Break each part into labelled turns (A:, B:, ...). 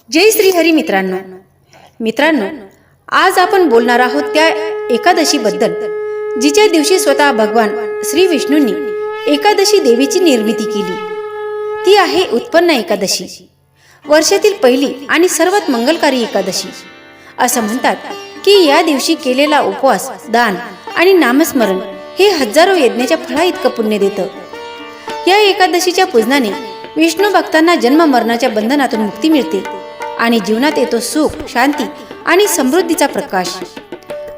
A: जय श्री हरी मित्रांनो, आज आपण बोलणार आहोत त्या एकादशी बद्दल जिच्या दिवशी स्वतः भगवान श्री विष्णूंनी एकादशी देवीची निर्मिती केली। ती आहे उत्पन्न एकादशी, वर्षातील पहिली आणि सर्वात मंगलकारी एकादशी। असं म्हणतात की या दिवशी केलेला उपवास, दान आणि नामस्मरण हे हजारो यज्ञाच्या फळा इतकं पुण्य देतं। या एकादशीच्या पूजनाने विष्णू भक्तांना जन्म मरणाच्या बंधनातून मुक्ती मिळते आणि जीवनात येतो सुख, शांती आणि समृद्धीचा प्रकाश।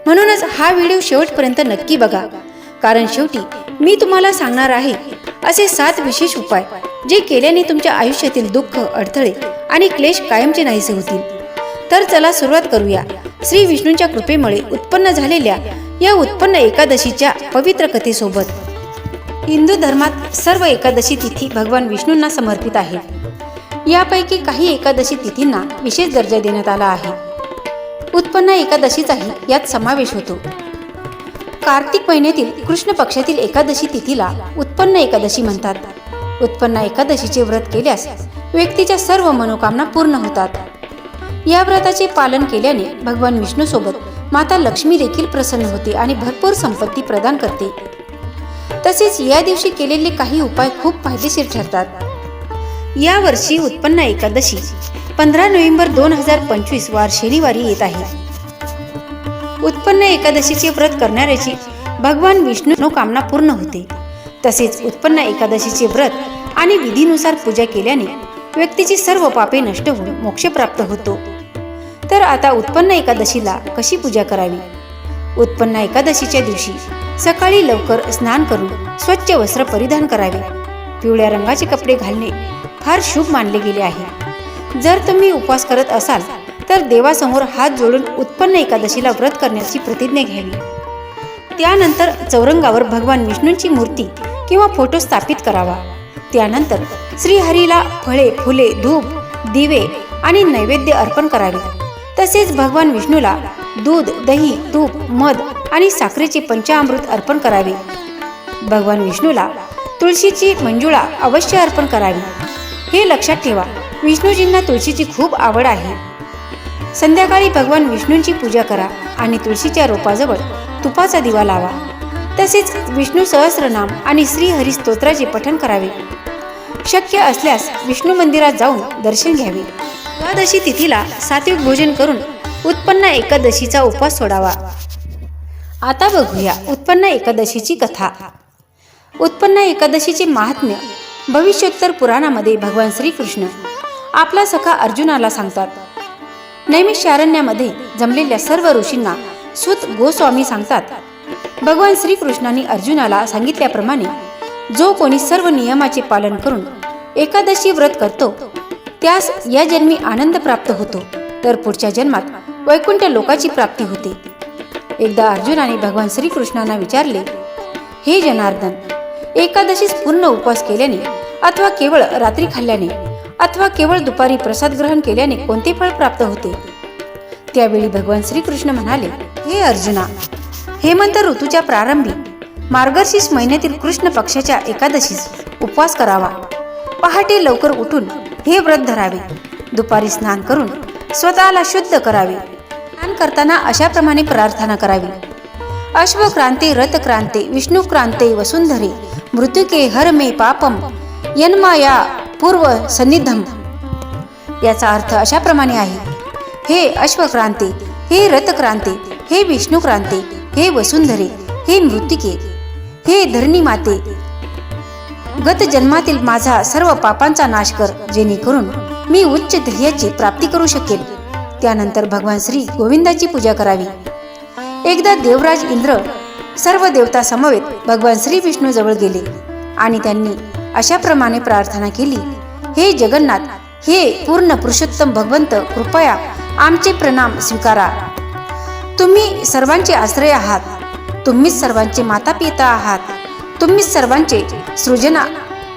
A: म्हणूनच हा व्हिडिओ शेवटपर्यंत नक्की बघा, कारण शेवटी मी तुम्हाला सांगणार आहे असे 7 विशेष उपाय जे केल्याने तुमच्या आयुष्यातील दुःख, अडथळे आणि क्लेश कायमचे नाहीसे होतील। तर चला सुरुवात करूया श्री विष्णूंच्या कृपेमुळे उत्पन्न झालेल्या या उत्पन्न एकादशीच्या पवित्र कथेसोबत। हिंदू धर्मात सर्व एकादशी तिथी भगवान विष्णूंना समर्पित आहेत। यापैकी काही एकादशी तिथींना विशेष दर्जा देण्यात आला आहे। उत्पन्न एकादशीचाही यात समावेश होतो। कार्तिक महिन्यातील कृष्ण पक्षातील एकादशी तिथीला उत्पन्न एकादशी म्हणतात। उत्पन्न एकादशीचे व्रत केल्यास व्यक्तीच्या सर्व मनोकामना पूर्ण होतात। या व्रताचे पालन केल्याने भगवान विष्णू सोबत माता लक्ष्मी देखील प्रसन्न होते आणि भरपूर संपत्ती प्रदान करते। तसेच या दिवशी केलेले काही उपाय खूप फायदेशीर ठरतात। या वर्षी उत्पन्न एकादशी 15 नोव्हेंबर 2025 वार शनिवारी येत आहे। उत्पन्न एकादशीचे व्रत करणाऱ्याची भगवान विष्णू कामना पूर्ण होते। तसेच उत्पन्न एकादशीचे व्रत आणि विधीनुसार पूजा केल्याने व्यक्तीची सर्व पापे नष्ट होऊन मोक्ष प्राप्त होतो। तर आता उत्पन्न एकादशीला कशी पूजा करावी? उत्पन्न एकादशीच्या दिवशी सकाळी लवकर स्नान करून स्वच्छ वस्त्र परिधान करावे। पिवळ्या रंगाचे कपडे घालणे फार शुभ मानले गेले आहे। जर तुम्ही उपवास करत असाल तर देवासमोर हात जोडून उत्पन्न एकादशीला व्रत करण्याची प्रतिज्ञा घ्यावी। त्यानंतर चौरंगावर भगवान विष्णूंची मूर्ती किंवा फोटो स्थापित करावा। त्यानंतर श्रीहरीला फळे, फुले, धूप, दिवे आणि नैवेद्य अर्पण करावे। तसेच भगवान विष्णूला दूध, दही, तूप, मध आणि साखरेचे पंचामृत अर्पण करावे। भगवान विष्णूला तुळशीची मंजुळा अवश्य अर्पण करावी। हे लक्षात ठेवा, विष्णूजींना तुळशीची खूप आवड आहे। संध्याकाळी भगवान विष्णूंची पूजा करा आणि तुळशीच्या रोपाजवळ तुपाचा दिवा लावा। तसेच विष्णू सहस्रनाम आणि श्रीहरी स्तोत्राचे पठण करावे। शक्य असल्यास विष्णू मंदिरात जाऊन दर्शन घ्यावे। द्वादशी तिथीला सात्विक भोजन करून उत्पन्न एकादशीचा उपवास सोडावा। आता बघूया उत्पन्न एकादशीची कथा। उत्पन्न एकादशीचे महात्म्य भविष्योत्तर पुराणामध्ये भगवान श्रीकृष्ण आपला सखा अर्जुनाला सांगतात। नैमिषारण्यामध्ये जमलेल्या सर्व ऋषींना सूत गोस्वामी सांगतात, भगवान श्रीकृष्णांनी अर्जुनाला सांगितल्याप्रमाणे जो कोणी सर्व नियमाचे पालन करून एकादशी व्रत करतो त्यास या जन्मी आनंद प्राप्त होतो, तर पुढच्या जन्मात वैकुंठ लोकाची प्राप्ती होते। एकदा अर्जुनाने भगवान श्रीकृष्णांना विचारले, हे जनार्दन, एकादशीस पूर्ण उपवास केल्याने अथवा केवळ रात्री खाल्ल्याने अथवा केवळ दुपारी प्रसाद ग्रहण केल्याने कोणते फळ प्राप्त होते? त्यावेळी भगवान श्रीकृष्ण म्हणाले, हे अर्जुना, हेमंत ऋतूच्या प्रारंभी मार्गशीर्ष महिन्यातील कृष्ण पक्षाच्या एकादशीस उपवास करावा। पहाटे लवकर उठून हे व्रत धरावे। दुपारी स्नान करून स्वतःला शुद्ध करावे। स्नान करताना अशाप्रमाणे प्रार्थना करावी, अश्वक्रांते रथक्रांते विष्णुक्रांते वसुंधरे मृत्युके हर मे पापम यन्माया पूर्व सन्निधम। याचा अर्थ अशाप्रमाणे आहे, हे अश्वक्रांते, हे रथक्रांते, हे विष्णुक्रांते, हे वसुंधरे, हे मृत्युके, हे धरणी माते, गत जन्मातील माझा सर्व पापांचा नाश कर, जेणेकरून मी उच्च ध्येयाची प्राप्ती करू शकेल। त्यानंतर भगवान श्री गोविंदाची पूजा करावी। एकदा देवराज इंद्र सर्व देवता समवेत भगवान श्री विष्णू जवळ गेले आणि त्यांनी अशाप्रमाणे प्रार्थना केली, हे जगन्नाथ, हे पूर्ण पुरुषोत्तम भगवंत, कृपया आमचे प्रणाम स्वीकारा। तुम्ही सर्वांचे आश्रय आहात, तुम्हीच सर्वांचे माता पिता आहात, तुम्हीच सर्वांचे सृजना,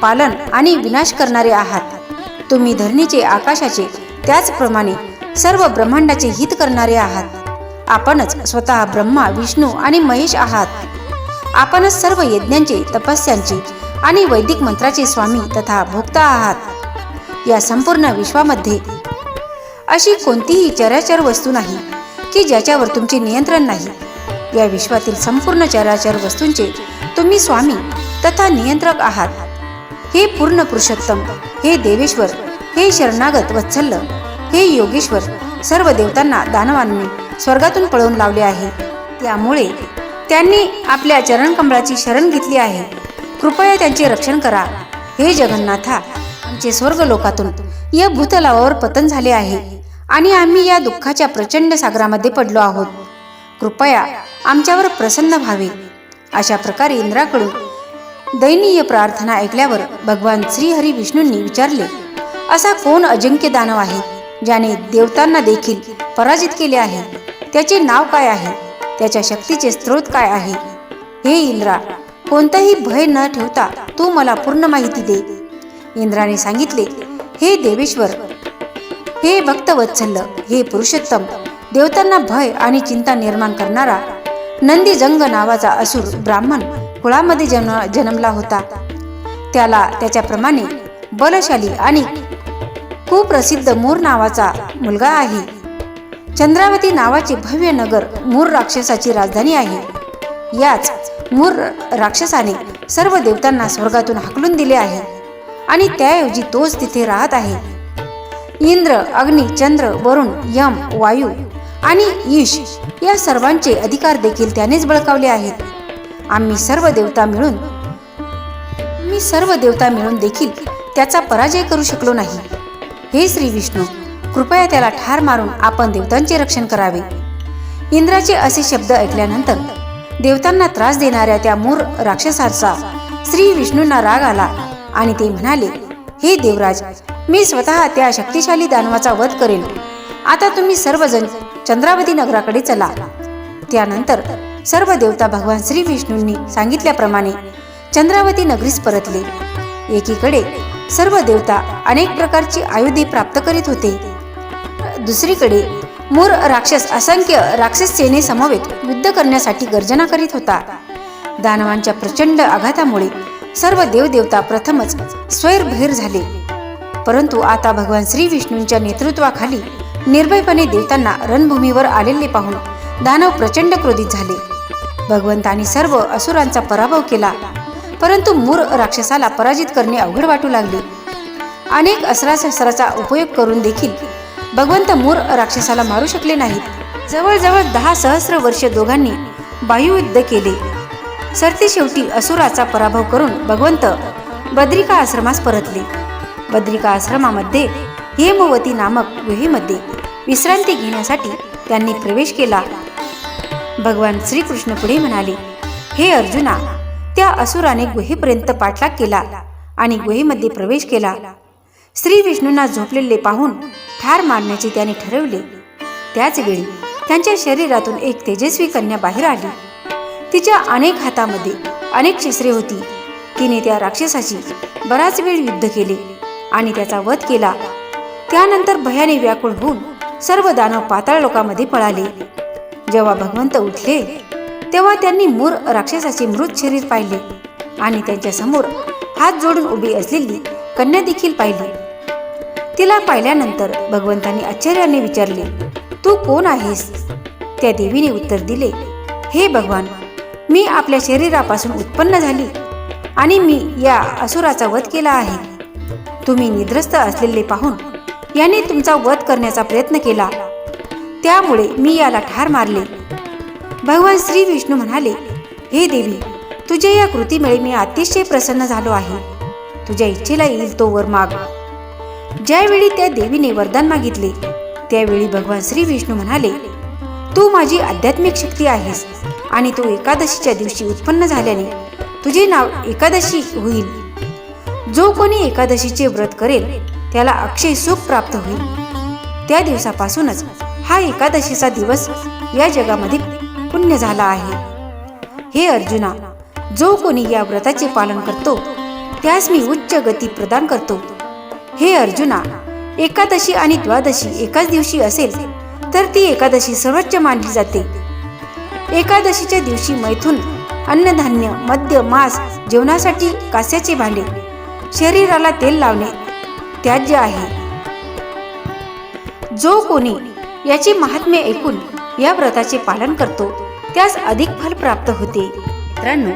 A: पालन आणि विनाश करणारे आहात। तुम्ही धरणीचे, आकाशाचे, त्याचप्रमाणे सर्व ब्रह्मांडाचे हित करणारे आहात। आपणच स्वतः ब्रह्मा, विष्णू आणि महेश आहात। आपणच सर्व यज्ञांचे, तपस्यांचे आणि वैदिक मंत्राचे स्वामी तथा भोक्ता आहात। या संपूर्ण विश्वामध्ये अशी कोणतीही चराचर वस्तू नाही की ज्याच्यावर तुमचे नियंत्रण नाही. या विश्वातील संपूर्ण चराचर वस्तूंचे तुम्ही स्वामी तथा नियंत्रक आहात. हे पूर्ण पुरुषोत्तम, हे देवेश्वर, हे शरणागत वत्सल्य, हे योगेश्वर, सर्व देवतांना दानवांनी स्वर्गातून पळवून लावले आहे. त्यामुळे त्यांनी आपल्या चरणकमळाची शरण घेतली आहे. कृपया त्यांचे रक्षण करा. हे जगन्नाथा, आमचे स्वर्ग लोकातून या भूतलावावर पतन झाले आहे आणि आम्ही या दुःखाच्या प्रचंड सागरामध्ये पडलो आहोत. कृपया आमच्यावर प्रसन्न व्हावे. अशा प्रकारे इंद्राकडून दयनीय प्रार्थना ऐकल्यावर भगवान श्रीहरी विष्णूंनी विचारले, असा कोण अजिंक्य दानव आहे ज्याने देवतांना देखील पराजित केले आहे? त्याचे नाव काय आहे? त्याच्या शक्तीचे स्रोत काय आहे? हे इंद्रा, कोणताही भय न ठेवता तू मला पूर्ण माहिती दे. इंद्राने सांगितले, हे देवेश्वर, हे भक्तवत्सल्य, हे पुरुषोत्तम, देवतांना भय आणि चिंता निर्माण करणारा नंदी जंग नावाचा असुर ब्राह्मण कुळामध्ये जन्मला होता. त्याला त्याच्याप्रमाणे बलशाली आणि कुप्रसिद्ध मूर नावाचा मुलगा आहे. चंद्रावती नावाचे भव्य नगर मूर राक्षसाची राजधानी आहे. याच मूर राक्षसाने सर्व देवतांना स्वर्गातून हाकलून दिले आहे आणि त्याऐवजी तोच तिथे राहत आहे. इंद्र, अग्नी, चंद्र, वरुण, यम, वायू आणि ईश या सर्वांचे अधिकार देखील त्यानेच बळकावले आहेत. आम्ही सर्व देवता मिळून देखील त्याचा पराजय करू शकलो नाही. हे श्री विष्णू, कृपया त्याला ठार मारून आपण देवतांचे रक्षण करावे. इंद्राचे असे शब्द ऐकल्यानंतर देवतांना त्रास देणाऱ्या त्या मूर राक्षसाचा श्री विष्णूंना राग आला आणि ते म्हणाले, हे देवराज, मी स्वतः त्या शक्तिशाली दानवाचा वध करेन. आता तुम्ही सर्वजण चंद्रावती नगराकडे चला. त्यानंतर सर्व देवता भगवान श्री विष्णूंनी सांगितल्याप्रमाणे चंद्रावती नगरीस परतले. एकीकडे सर्व देवता अनेक प्रकारची आयुधे प्राप्त करीत होते. दुसरीकडे मूर राक्षस असंख्य राक्षस सेने समवेत युद्ध करण्यासाठी गर्जना करीत होता. दानवांच्या प्रचंड आघातामुळे सर्व देवदेवता प्रथमच स्वैरभैर झाले. परंतु आता भगवान श्री विष्णूंच्या नेतृत्वाखाली निर्भयपणे देवतांना रणभूमीवर आलेले पाहून दानव प्रचंड क्रोधित झाले. भगवंतांनी सर्व असुरांचा पराभव केला, परंतु मूर राक्षसाला पराजित करणे अवघड वाटू लागले. अनेक अस्त्राशस्त्राचा उपयोग करून देखील भगवंत मूर राक्षसाला मारू शकले नाहीत. जवळजवळ 10 सहस्र वर्ष दोघांनी बाह्ययुद्ध केले. सरतेशेवटी असुराचा पराभव करून भगवंत बद्रिका आश्रमास परतले. बद्रिका आश्रमामध्ये हेमवती नामक गुहेमध्ये विश्रांती घेण्यासाठी त्यांनी प्रवेश केला. भगवान श्रीकृष्ण पुढे म्हणाले, हे अर्जुना, त्या असुराने गुहेपर्यंत पाठलाग केला आणि गुहेमध्ये प्रवेश केला. श्री विष्णूंना झोपलेले पाहून ठार मारण्याचे त्याने ठरवले. त्याच वेळी त्यांच्या शरीरातून एक तेजस्वी कन्या बाहेर आली. तिच्या अनेक हातामध्ये अनेक शस्त्रे होती. तिने त्या राक्षसाशी बराच वेळ युद्ध केले आणि त्याचा वध केला. त्यानंतर भयाने व्याकुळ होऊन सर्व दानव पाताळ लोकामध्ये पळाले. जेव्हा भगवंत उठले तेव्हा त्यांनी मूर राक्षसाचे मृत शरीर पाहिले आणि त्यांच्या समोर हात जोडून उभी असलेली कन्या देखील पाहिली. तिला पाहिल्यानंतर भगवंतांनी आश्चर्याने विचारले, तू कोण आहेस? त्या देवीने उत्तर दिले, हे भगवान, मी आपल्या शरीरापासून उत्पन्न झाली आणि मी या असुराचा वध केला आहे. तुम्ही निद्रस्त असलेले पाहून याने तुमचा वध करण्याचा प्रयत्न केला, त्यामुळे मी याला ठार मारले. भगवान श्री विष्णू म्हणाले, हे देवी, तुझ्या या कृतीमुळे मी अतिशय प्रसन्न झालो आहे. तुझ्या इच्छेला येईल तो वर माग. ज्यावेळी त्या देवीने वरदान मागितले त्यावेळी भगवान श्री विष्णू म्हणाले, तू माझी आध्यात्मिक शक्ती आहेस आणि तू एकादशीच्या दिवशी उत्पन्न झाल्याने तुझे नाव एकादशी होईल. जो कोणी एकादशीचे व्रत करेल त्याला अक्षय सुख प्राप्त होईल. त्या दिवसापासूनच हा एकादशीचा दिवस या जगामध्ये पुण्य झाला आहे. हे अर्जुना, जो कोणी या व्रताचे पालन करतो त्यास मी उच्च गती प्रदान करतो. हे अर्जुना, एकादशी आणि द्वादशी एकाच दिवशी असेल तर ती एकादशी सर्वोच्च मानली जाते. एकादशीच्या दिवशी मैथून, अन्नधान्य, मद्य, मांस, जेवणासाठी कास्याचे भांडे, शरीराला तेल लावणे त्याज्य आहे. जो कोणी याची महात्म्य ऐकून या व्रताचे पालन करतो त्यास अधिक फल प्राप्त होते. मित्रांनो,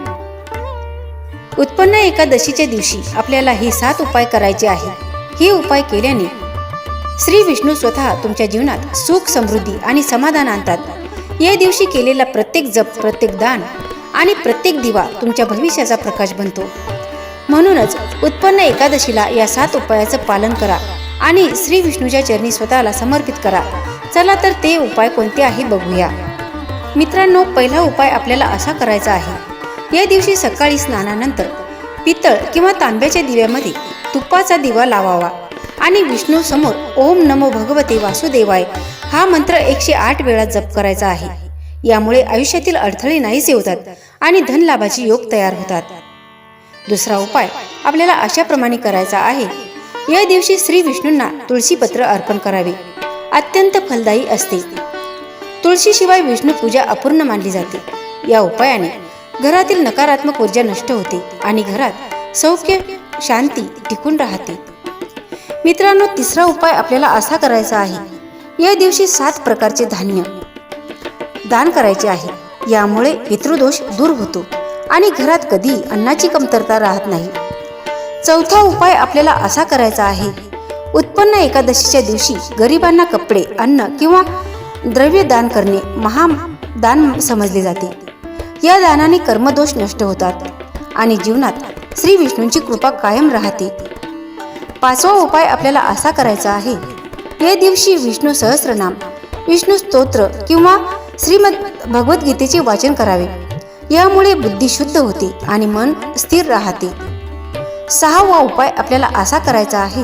A: उत्पन्न एकादशीच्या दिवशी आपल्याला हे 7 उपाय करायचे आहे. हे उपाय केल्याने श्री विष्णू स्वतः तुमच्या जीवनात सुख, समृद्धी आणि समाधान आणतात. या दिवशी केलेला प्रत्येक जप, प्रत्येक दान आणि प्रत्येक दिवा तुमच्या भविष्याचा प्रकाश बनतो. म्हणूनच उत्पन्न एकादशीला या 7 उपायाचं पालन करा आणि श्री विष्णूच्या चरणी स्वतःला समर्पित करा. चला तर ते उपाय कोणते आहे बघूया. मित्रांनो, पहिला उपाय आपल्याला असा करायचा आहे. या दिवशी सकाळी स्नानानंतर पितळ किंवा तांब्याच्या दिव्यामध्ये तुपाचा दिवा लावावा आणि विष्णू समोर ओम नमो भगवते वासुदेवाय हा मंत्र 108 वेळा जप करायचा आहे. यामुळे आयुष्यातील अडथळे नाहीसे होतात आणि धनलाभाचे योग तयार होतात. दुसरा उपाय आपल्याला अशाप्रमाणे करायचा आहे. या दिवशी श्री विष्णूंना तुळशीपत्र अर्पण करावे. अत्यंत फलदायी असते. तुळशीशिवाय विष्णू पूजा अपूर्ण मानली जाते. या उपायाने घरातील नकारात्मक ऊर्जा नष्ट होते आणि घरात सौख्य, शांती टिकून राहते. मित्रांनो, तिसरा उपाय आपल्याला असा करायचा आहे. या दिवशी 7 प्रकारचे धान्य दान करायचे आहे. यामुळे पितृदोष दूर होतो आणि घरात कधी अन्नाची कमतरता राहत नाही. चौथा उपाय आपल्याला असा करायचा आहे. उत्पन्न एकादशीच्या दिवशी गरिबांना कपडे, अन्न किंवा द्रव्य दान करणे महादान समजले जाते. या दानाने कर्मदोष नष्ट होतात आणि जीवनात श्री विष्णूंची कृपा कायम राहते. पाचवा उपाय आपल्याला असा करायचा आहे. या दिवशी विष्णू सहस्रनाम, विष्णू स्तोत्र किंवा श्रीमद भगवद्गीतेचे वाचन करावे. यामुळे बुद्धी शुद्ध होते आणि मन स्थिर राहते. सहावा उपाय आपल्याला असा करायचा आहे.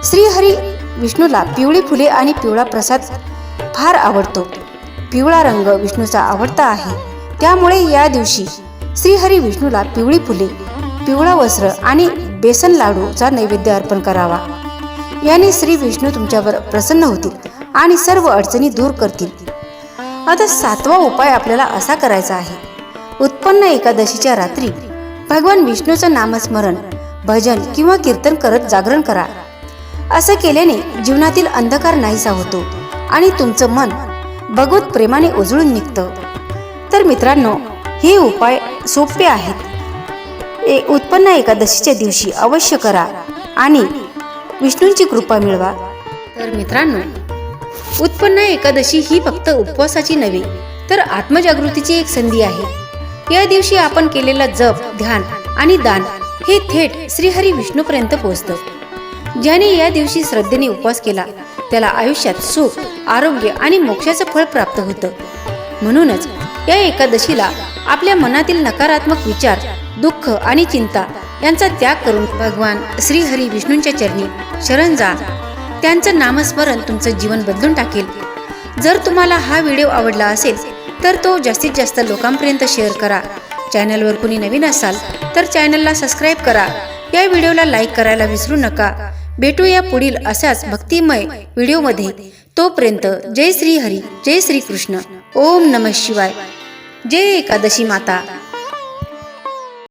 A: श्रीहरी विष्णूला पिवळी फुले आणि पिवळा प्रसाद फार आवडतो. पिवळा रंग विष्णूचा आवडता आहे. त्यामुळे या दिवशी श्रीहरी विष्णूला पिवळी फुले, पिवळा वस्त्र आणि बेसन लाडूचा नैवेद्य अर्पण करावा. याने श्री विष्णू तुमच्यावर प्रसन्न होतील आणि सर्व अडचणी दूर करतील. आता 7वा उपाय आपल्याला असा करायचा आहे. उत्पन्न एकादशीच्या रात्री भगवान विष्णूचं नामस्मरण, भजन किंवा कीर्तन करत जागरण करा. असं केल्याने जीवनातील अंधकार नाहीसा होतो आणि तुमचं मन भगवत प्रेमाने उजळून निघतं. तर मित्रांनो, हे उपाय सोपे आहेत. उत्पन्न एकादशीच्या दिवशी अवश्य करा आणि विष्णूंची कृपा मिळवा. तर मित्रांनो, उत्पन्न एकादशी ही फक्त उपवासाची नव्हे तर आत्मजागृतीची एक संधी आहे. या दिवशी आपण केलेला जप, ध्यान आणि दान हे थेट श्रीहरी विष्णूपर्यंत पोहोचतं. ज्याने या दिवशी श्रद्धेने उपवास केला त्याला आयुष्यात सुख, आरोग्य आणि मोक्षाचं फळ प्राप्त होतं. म्हणूनच या एकादशीला आपल्या मनातील नकारात्मक विचार, दुःख आणि चिंता यांचा त्याग करून भगवान श्रीहरी विष्णूंच्या चरणी शरण जा. त्यांचं नामस्मरण तुमचं जीवन बदलून टाकेल. जर तुम्हाला हा व्हिडिओ आवडला असेल तर तो जास्तीत जास्त लोकांपर्यंत शेअर करा. चॅनलवर कुणी नवीन असाल तर चॅनलला सबस्क्राईब करा. या व्हिडिओला लाईक करायला विसरू नका. भेटूया पुढील अशाच भक्तिमय व्हिडिओमध्ये. तोपर्यंत जय श्री हरी, जय श्री कृष्ण. ओम नमः शिवाय. जय एकादशी माता.